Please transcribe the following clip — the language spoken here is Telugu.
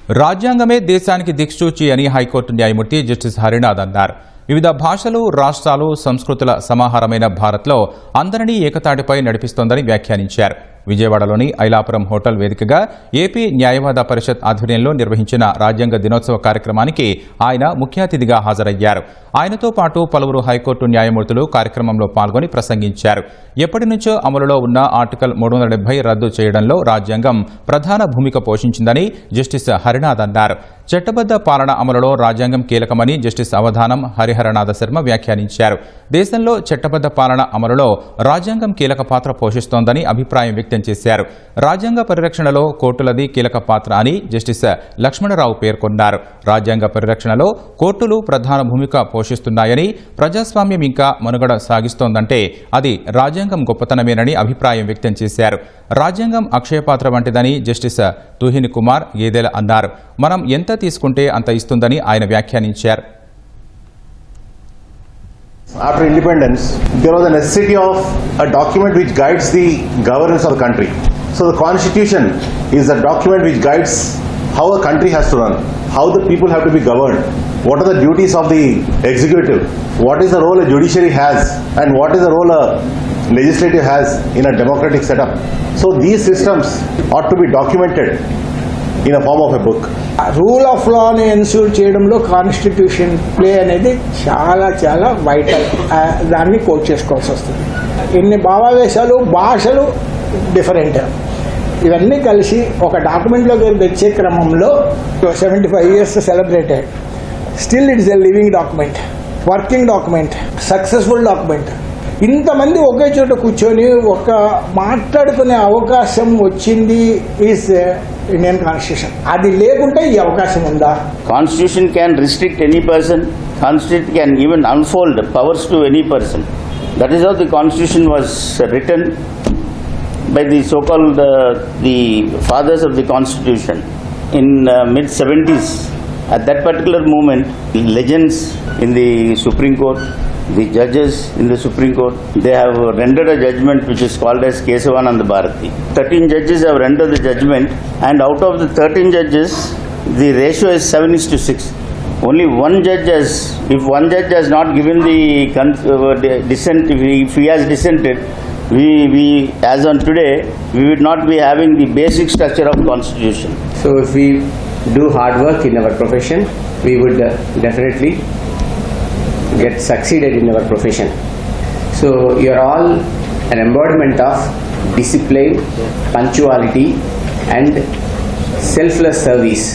రాజ్యాంగమే దేశానికి దిక్సూచి అని హైకోర్టు న్యాయమూర్తి జస్టిస్ హరినాథ్ అన్నారు. వివిధ భాషలు, రాష్ట్రాలు, సంస్కృతుల సమాహారమైన భారత్లో అందరినీ ఏకతాటిపై నడిపిస్తోందని వ్యాఖ్యానించారు. విజయవాడలోని ఐలాపురం హోటల్ వేదికగా ఏపీ న్యాయవాద పరిషత్ ఆధ్వర్యంలో నిర్వహించిన రాజ్యాంగ దినోత్సవ కార్యక్రమానికి ఆయన ముఖ్య అతిథిగా హాజరయ్యారు. ఆయనతో పాటు పలువురు హైకోర్టు న్యాయమూర్తులు కార్యక్రమంలో పాల్గొని ప్రసంగించారు. ఎప్పటి నుంచో అమలులో ఉన్న ఆర్టికల్ 370 రద్దు చేయడంలో రాజ్యాంగం ప్రధాన భూమిక పోషించిందని జస్టిస్ హరినాథ్ అన్నారు. చట్టబద్ద పాలన అమలులో రాజ్యాంగం కీలకమని జస్టిస్ అవధానం హరిహరనాథ శర్మ వ్యాఖ్యానించారు. దేశంలో చట్టబద్ద పాలన అమలులో రాజ్యాంగం కీలక పాత్ర పోషిస్తోందని అభిప్రాయం వ్యక్తం చేశారు. రాజ్యాంగ పరిరక్షణలో కోర్టులది కీలక పాత్ర అని జస్టిస్ లక్ష్మణరావు పేర్కొన్నారు. రాజ్యాంగ పరిరక్షణలో కోర్టులు ప్రధాన భూమిక పోషిస్తున్నాయని, ప్రజాస్వామ్యం ఇంకా మనుగడ సాగిస్తోందంటే అది రాజ్యాంగం గొప్పతనమేనని అభిప్రాయం వ్యక్తం చేశారు. రాజ్యాంగం అక్షయపాత్ర వంటిదని జస్టిస్ తుహిన్ కుమార్ గేదెల అన్నారు. మనం ఎంత తీసుకుంటే అంత ఇస్తుందని ఆయన వ్యాఖ్యానించారు. After independence, there was a necessity of a document which guides the governance of the country. So the Constitution is a document which guides how a country has to run, how the people have to be governed, what are the duties of the executive, what is the role a judiciary has, and what is the role a legislative has in a democratic setup. So these systems ought to be documented in a form of a book. Rule of లాని ఎన్ష్యూర్ చేయడంలో కాన్స్టిట్యూషన్ ప్లే అనేది చాలా చాలా వైటల్. దాన్ని కోట్ చేసుకోవాల్సి వస్తుంది. ఇన్ని భావావేశాలు, భాషలు డిఫరెంట్, ఇవన్నీ కలిసి ఒక డాక్యుమెంట్లోకి తెచ్చే క్రమంలో 75 years celebrated. Still it's a living document, working document, successful document. ఇంతమంది ఒకే చోట కూర్చొని ఒక మాట్లాడుకునే అవకాశం వచ్చింది ఈజ్ ఇండియన్ కాన్స్టిట్యూషన్. అది లేకుంటే ఈ అవకాశం ఉందా? Constitution can restrict any person. Constitution can even unfold powers to any person. That is how the Constitution was written by the so-called the fathers of the Constitution in mid-70s. At that particular moment, the legends in the Supreme Court, the judges in the Supreme Court, they have rendered a judgment which is called as Kesavananda Bharati. 13 judges have rendered the judgment, and out of the 13 judges, the ratio is 7:6. Only one judge has, if one judge has not given the dissent, if he has dissented, we as on today, we would not be having the basic structure of Constitution. So if we do hard work in our profession, we would definitely get succeeded in our profession. So you are all an embodiment of discipline, punctuality and selfless service.